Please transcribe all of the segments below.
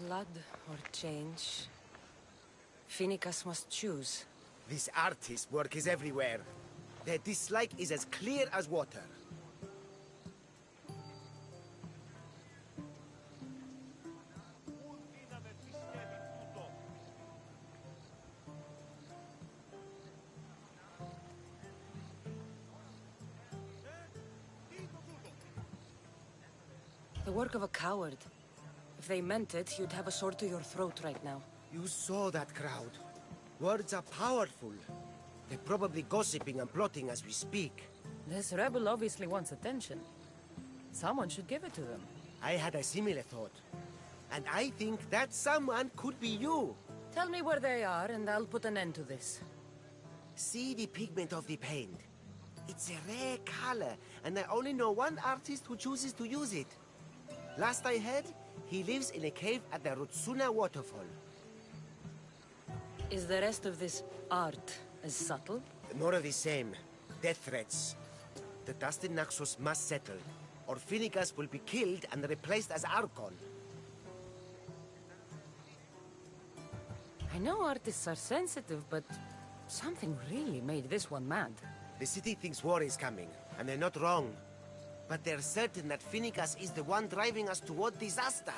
Blood or change? Phoenicus must choose. This artist's work is everywhere. Their dislike is as clear as water. The work of a coward. If they meant it, you'd have a sword to your throat right now. You saw that crowd. Words are powerful. They're probably gossiping and plotting as we speak. This rebel obviously wants attention. Someone should give it to them. I had a similar thought. And I think that someone could be you. Tell me where they are, and I'll put an end to this. See the pigment of the paint. It's a rare color, and I only know one artist who chooses to use it. Last I heard, he lives in a cave at the Rotsuna waterfall. Is the rest of this art as subtle? More of the same. Death threats. The dust in Naxos must settle, or Phoenicus will be killed and replaced as Archon. I know artists are sensitive, but something really made this one mad. The city thinks war is coming, and they're not wrong. But they're certain that Phoenicus is the one driving us toward disaster.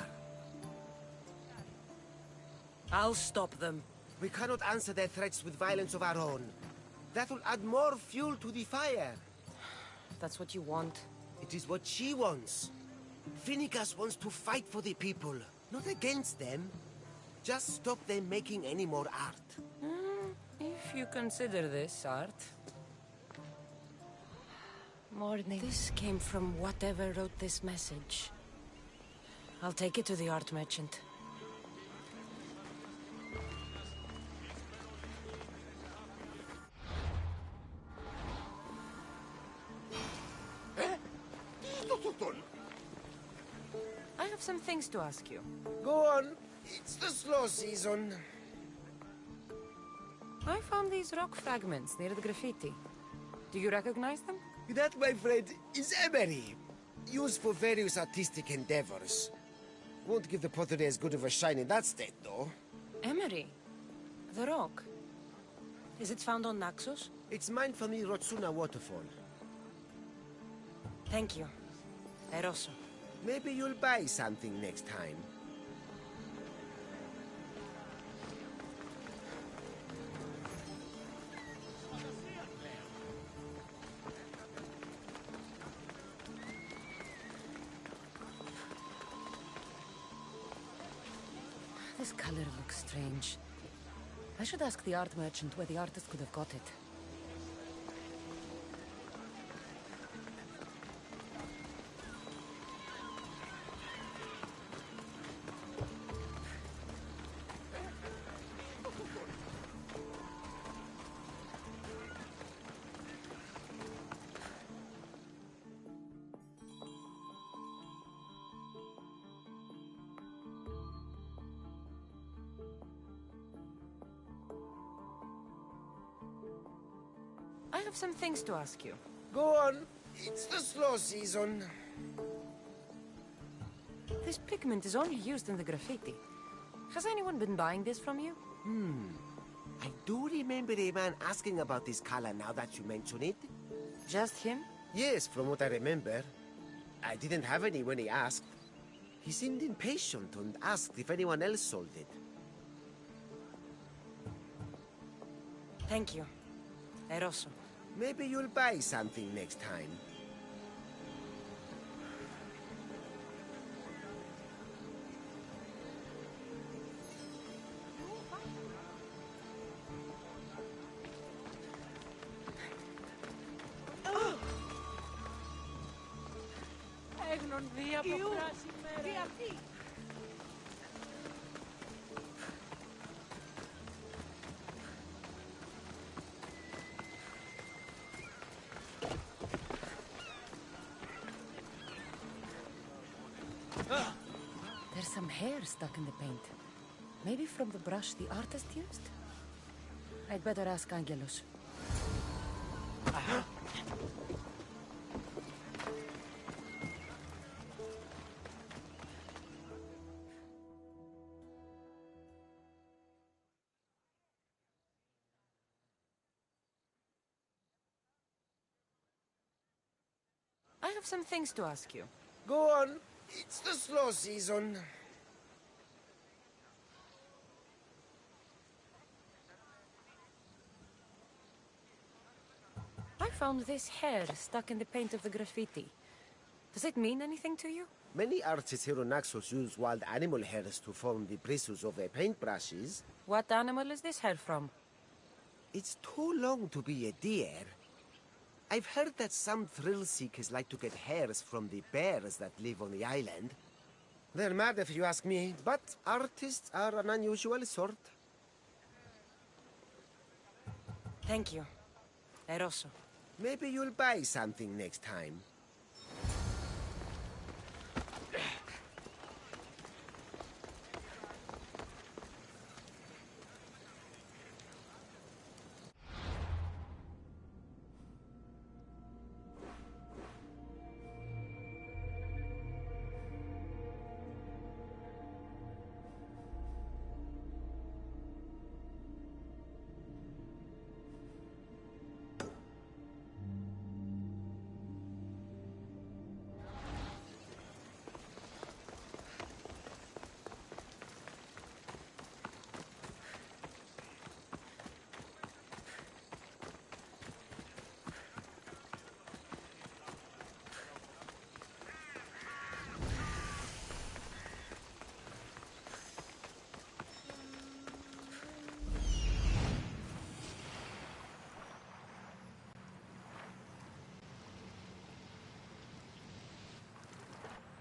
I'll stop them. We cannot answer their threats with violence of our own. That will add more fuel to the fire. That's what you want. It is what she wants. Phoenicus wants to fight for the people, not against them. Just stop them making any more art. If you consider this art. Morning. This came from whatever wrote this message. I'll take it to the art merchant. I have some things to ask you. Go on. It's the slow season. I found these rock fragments near the graffiti. Do you recognize them? That, my friend, is emery. Used for various artistic endeavors. Won't give the pottery as good of a shine in that state, though. Emery? The rock? Is it found on Naxos? It's mined from the Rotsuna waterfall. Thank you. Eroso. Maybe you'll buy something next time. This color looks strange. I should ask the art merchant where the artist could have got it. I have some things to ask you. Go on. It's the slow season. This pigment is only used in the graffiti. Has anyone been buying this from you? I do remember a man asking about this color now that you mention it. Just him? Yes, from what I remember. I didn't have any when he asked. He seemed impatient and asked if anyone else sold it. Thank you. Eroso. Maybe you'll buy something next time. Έγνον δι' από φράση μέρα. Δι' αυτή. There's some hair stuck in the paint. Maybe from the brush the artist used? I'd better ask Angelus. I have some things to ask you. Go on. It's the slow season. I found this hair stuck in the paint of the graffiti. Does it mean anything to you? Many artists here on Naxos use wild animal hairs to form the bristles of their paintbrushes. What animal is this hair from? It's too long to be a deer. I've heard that some thrill seekers like to get hairs from the bears that live on the island. They're mad if you ask me, but artists are an unusual sort. Thank you. Eroso. Maybe you'll buy something next time.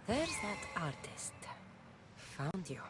There's that artist. Found you.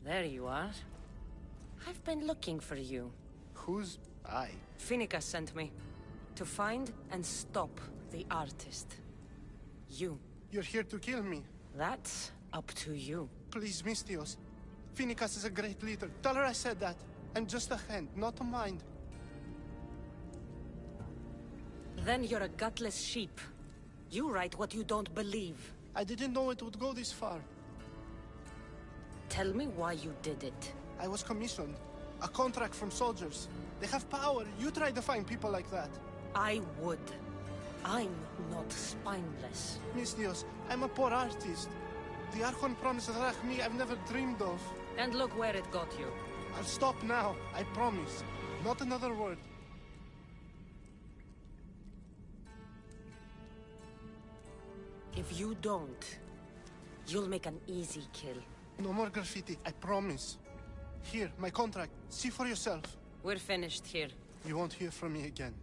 There you are. I've been looking for you. Who's I? Finica sent me. To find and stop the artist. You. You're here to kill me. That's up to you. Please, Mistios. Finicas is a great leader. Tell her I said that. I'm just a hand, not a mind. Then you're a gutless sheep. You write what you don't believe. I didn't know it would go this far. Tell me why you did it. I was commissioned. A contract from soldiers. They have power. You try to find people like that. I would. I'm not spineless. Mistios, I'm a poor artist. The Archon promised Rachmi I've never dreamed of. And look where it got you. I'll stop now, I promise. Not another word. If you don't, you'll make an easy kill. No more graffiti, I promise. Here, my contract. See for yourself. We're finished here. You won't hear from me again.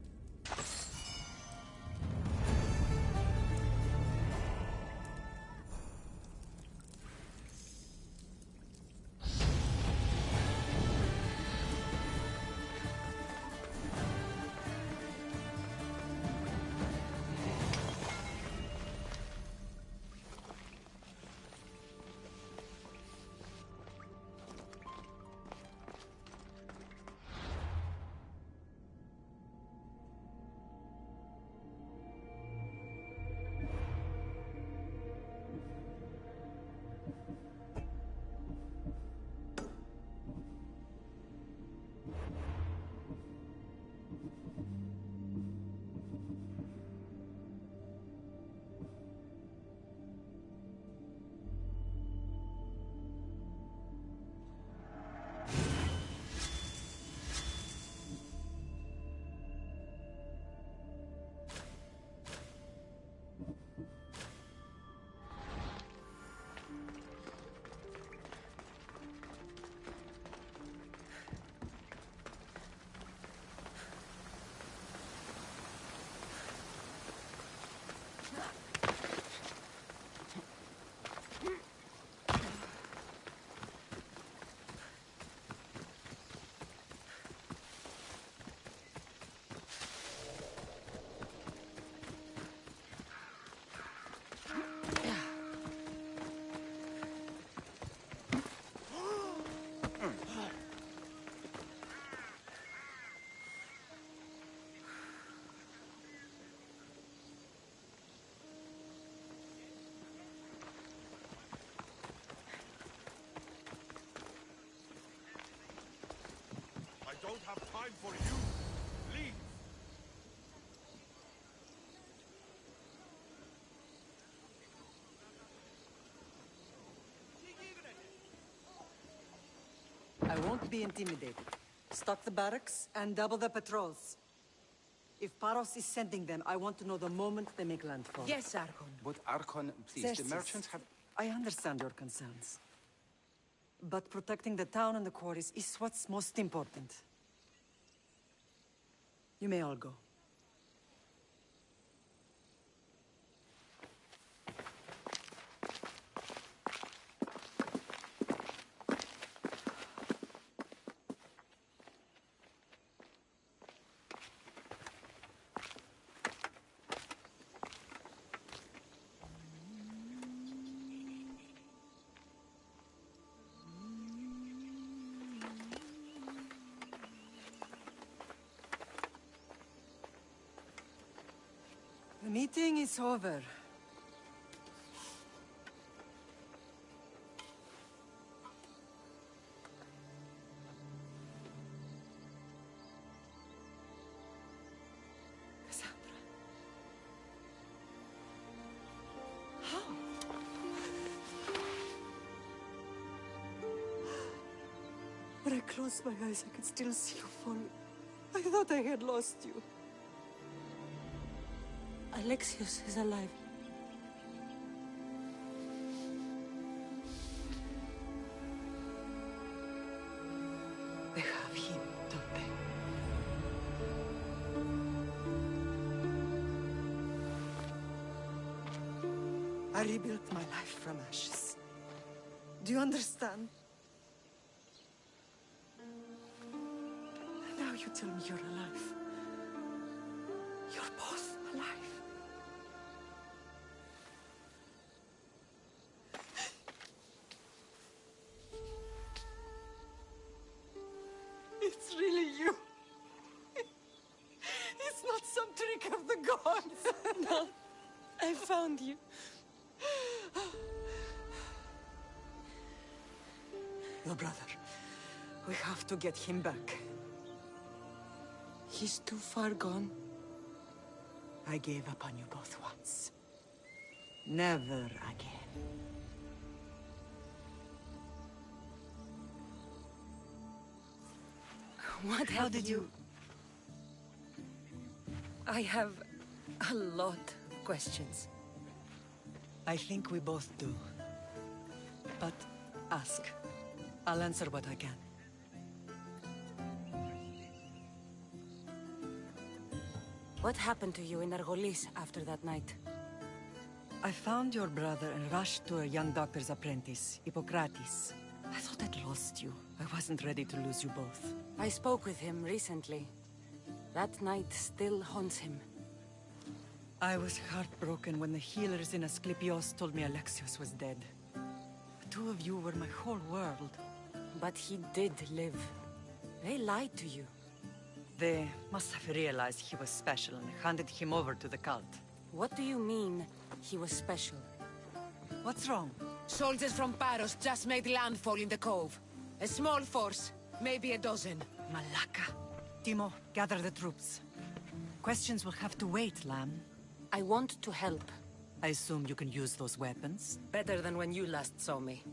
I don't have time for you. Leave. I won't be intimidated. Stock the barracks and double the patrols. If Paros is sending them, I want to know the moment they make landfall. Yes, Archon. But Archon, please, Xerxes, the merchants have... I understand your concerns. But protecting the town and the quarries is what's most important. You may all go. The meeting is over. Kassandra. How? When I closed my eyes, I could still see you fall. I thought I had lost you. Alexios is alive. They have him, don't they? I rebuilt my life from ashes. Do you understand? you tell me you're alive? You're both alive. It's really you. It's not some trick of the gods. No, I found you. Your brother. We have to get him back. He's too far gone. I gave up on you both once. Never again. What How have did you... I have a lot of questions. I think we both do. But ask. I'll answer what I can. What happened to you in Argolis after that night? I found your brother and rushed to a young doctor's apprentice, Hippocrates. I thought I'd lost you. I wasn't ready to lose you both. I spoke with him recently. That night still haunts him. I was heartbroken when the healers in Asclepios told me Alexios was dead. The two of you were my whole world. But he did live. They lied to you. They must have realized he was special and handed him over to the cult. What do you mean, he was special? What's wrong? Soldiers from Paros just made landfall in the cove. A small force, maybe a dozen. Malaka. Timo, gather the troops. Questions will have to wait, Lamb. I want to help. I assume you can use those weapons? Better than when you last saw me.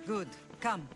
Good. Come.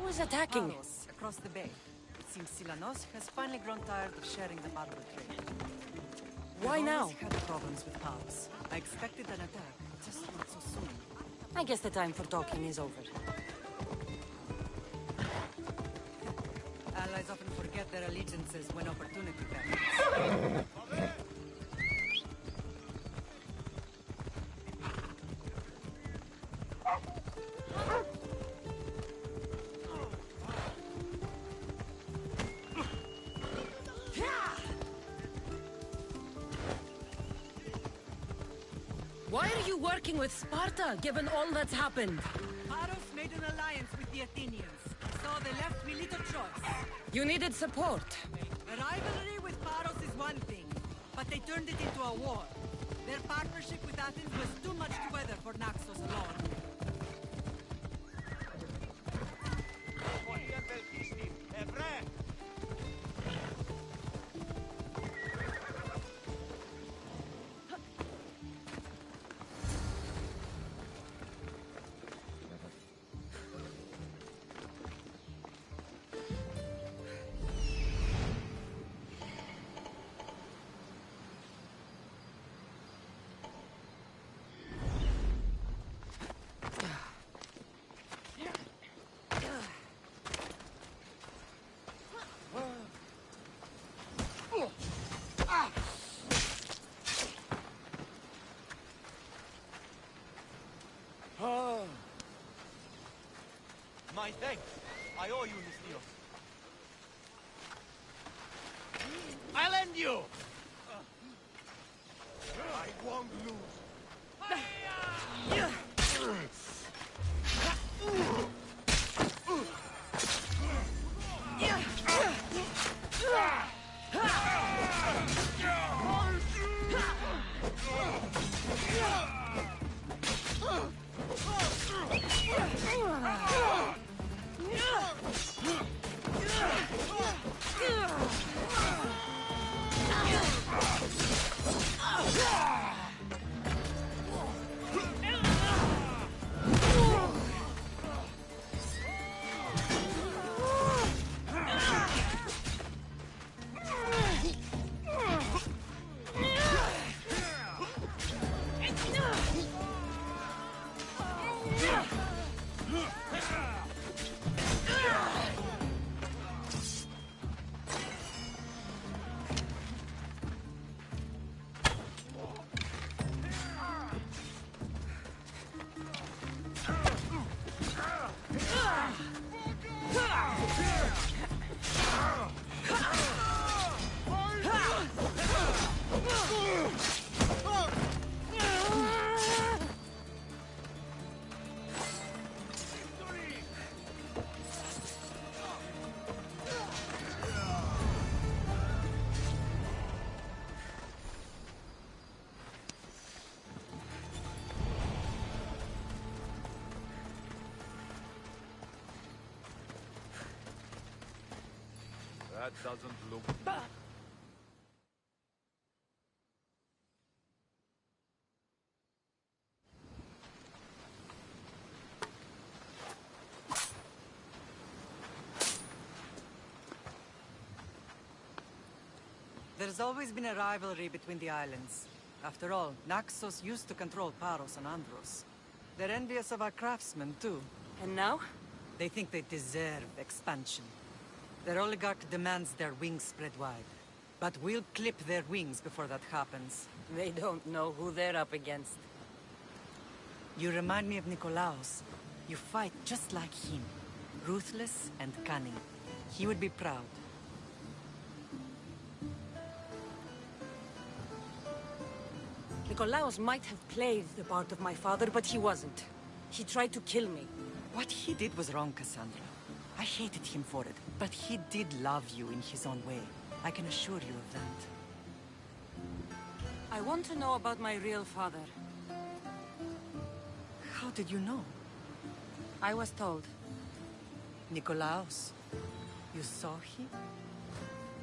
Who is attacking? Paros, across the bay. It seems Silanos has finally grown tired of sharing the marble trade. Why We've now? always had problems with Paros. I expected an attack, just not so soon. I guess the time for talking is over. Allies often forget their allegiances when opportunity comes. Why are you working with Sparta, given all that's happened? Paros made an alliance with the Athenians, so they left me little choice. You needed support. A rivalry with Paros is one thing, but they turned it into a war. Their partnership with Athens was too much to weather for Naxos alone. My thanks. I owe you, Mr. I'll end you! I won't lose. That doesn't look... There's always been a rivalry between the islands. After all, Naxos used to control Paros and Andros. They're envious of our craftsmen, too. And now? They think they deserve expansion. Their oligarch demands their wings spread wide. But we'll clip their wings before that happens. They don't know who they're up against. You remind me of Nikolaos. You fight just like him. Ruthless and cunning. He would be proud. Nikolaos might have played the part of my father, but he wasn't. He tried to kill me. What he did was wrong, Kassandra. I hated him for it, but he did love you in his own way. I can assure you of that. I want to know about my real father. How did you know? I was told. Nikolaos. You saw him?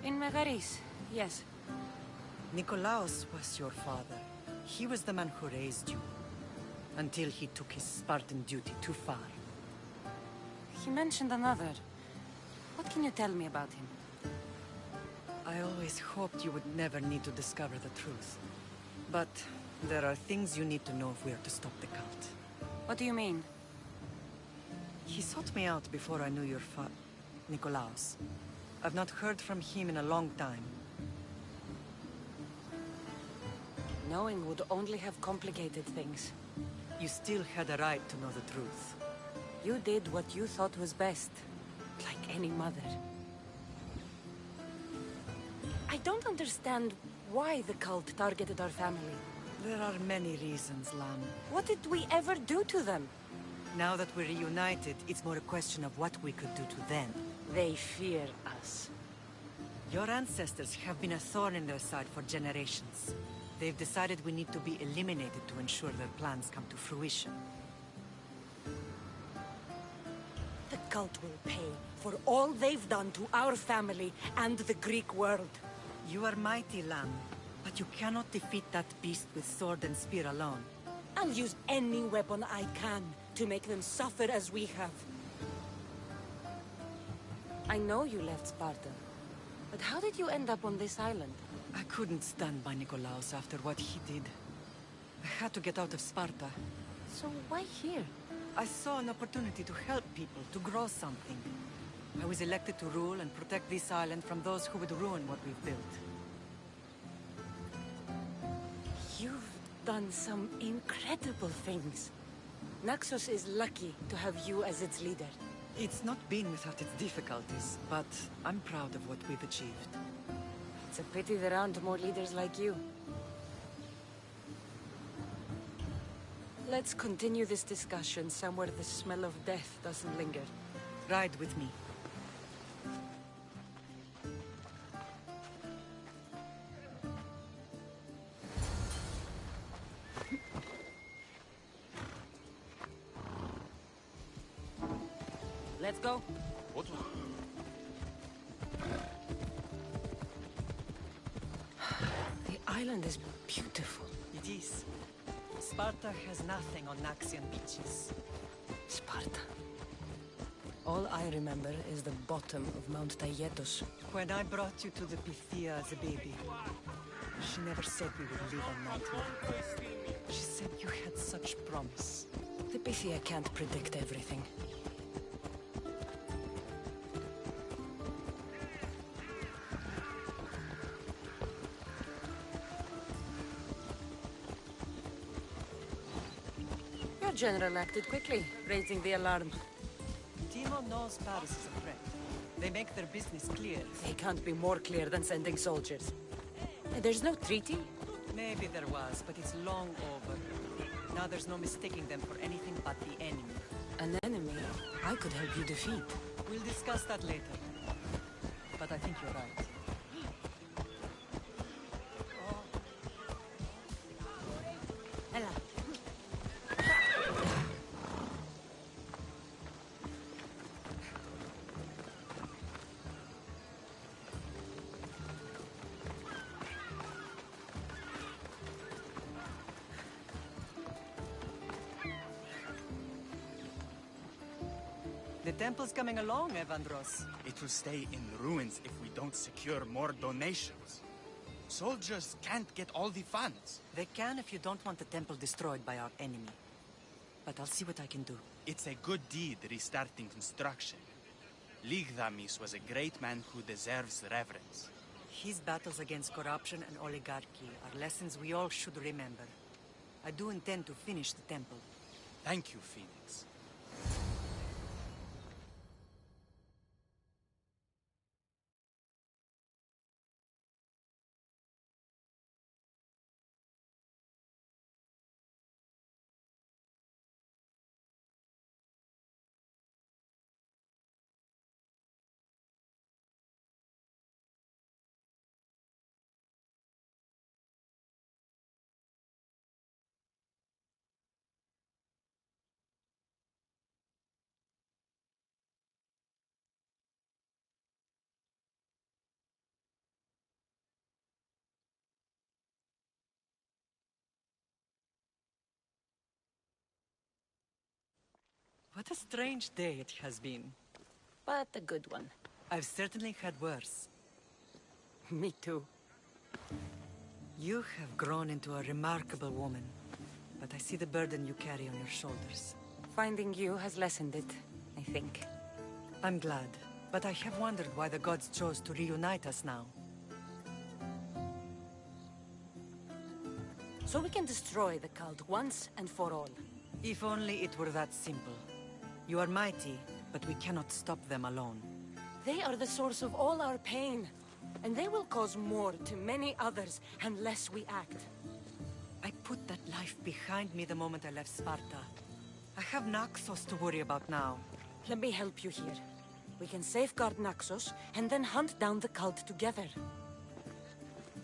In Megaris, yes. Nikolaos was your father. He was the man who raised you. Until he took his Spartan duty too far. He mentioned another. What can you tell me about him? I always hoped you would never need to discover the truth. But there are things you need to know if we are to stop the cult. What do you mean? He sought me out before I knew your Nikolaos. I've not heard from him in a long time. Knowing would only have complicated things. You still had a right to know the truth. You did what you thought was best. Like any mother. I don't understand why the cult targeted our family. There are many reasons, Lam. What did we ever do to them? Now that we're reunited, it's more a question of what we could do to them. They fear us. Your ancestors have been a thorn in their side for generations. They've decided we need to be eliminated to ensure their plans come to fruition. The cult will pay for all they've done to our family and the Greek world. You are mighty, Lam, but you cannot defeat that beast with sword and spear alone. I'll use any weapon I can to make them suffer as we have. I know you left Sparta, but how did you end up on this island? I couldn't stand by Nikolaos after what he did. I had to get out of Sparta. So why here? I saw an opportunity to help people, to grow something. I was elected to rule and protect this island from those who would ruin what we've built. You've done some incredible things. Naxos is lucky to have you as its leader. It's not been without its difficulties, but I'm proud of what we've achieved. It's a pity there aren't more leaders like you. Let's continue this discussion somewhere the smell of death doesn't linger. Ride with me. Let's go. What? The island is beautiful. It is. Sparta has nothing on Naxian beaches. Sparta. All I remember is the bottom of Mount Taygetos. When I brought you to the Pythia as a baby, she never said we would live on nightmare. She said you had such promise. The Pythia can't predict everything. Your general acted quickly, raising the alarm. Timo knows Paris is a threat. They make their business clear. They can't be more clear than sending soldiers. There's no treaty? Maybe there was, but it's long over. Now there's no mistaking them for anything but the enemy. An enemy I could help you defeat. We'll discuss that later. But I think you're right. Ella. The temple's coming along, Evandros. It will stay in ruins if we don't secure more donations. Soldiers can't get all the funds. They can if you don't want the temple destroyed by our enemy. But I'll see what I can do. It's a good deed restarting construction. Ligdamis was a great man who deserves reverence. His battles against corruption and oligarchy are lessons we all should remember. I do intend to finish the temple. Thank you, Phoenix. What a strange day it has been. But a good one. I've certainly had worse. Me too. You have grown into a remarkable woman. But I see the burden you carry on your shoulders. Finding you has lessened it, I think. I'm glad. But I have wondered why the gods chose to reunite us now. So we can destroy the cult once and for all. If only it were that simple. You are mighty, but we cannot stop them alone. They are the source of all our pain. And they will cause more to many others unless we act. I put that life behind me the moment I left Sparta. I have Naxos to worry about now. Let me help you here. We can safeguard Naxos and then hunt down the cult together.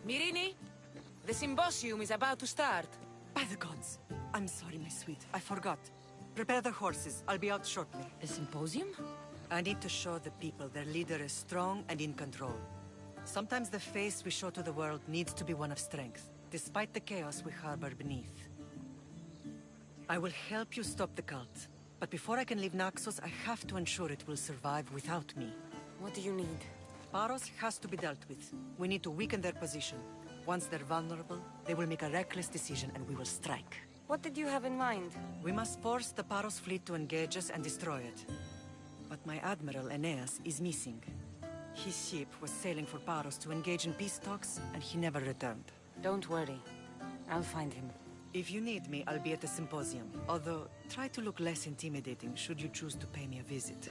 Myrrine, the symposium is about to start. By the gods! I'm sorry, my sweet. I forgot. Prepare the horses. I'll be out shortly. The symposium? I need to show the people their leader is strong and in control. Sometimes the face we show to the world needs to be one of strength, despite the chaos we harbor beneath. I will help you stop the cult. But before I can leave Naxos, I have to ensure it will survive without me. What do you need? Paros has to be dealt with. We need to weaken their position. Once they're vulnerable, they will make a reckless decision and we will strike. What did you have in mind? We must force the Paros fleet to engage us and destroy it. But my admiral, Aeneas, is missing. His ship was sailing for Paros to engage in peace talks, and he never returned. Don't worry. I'll find him. If you need me, I'll be at the symposium. Although, try to look less intimidating should you choose to pay me a visit.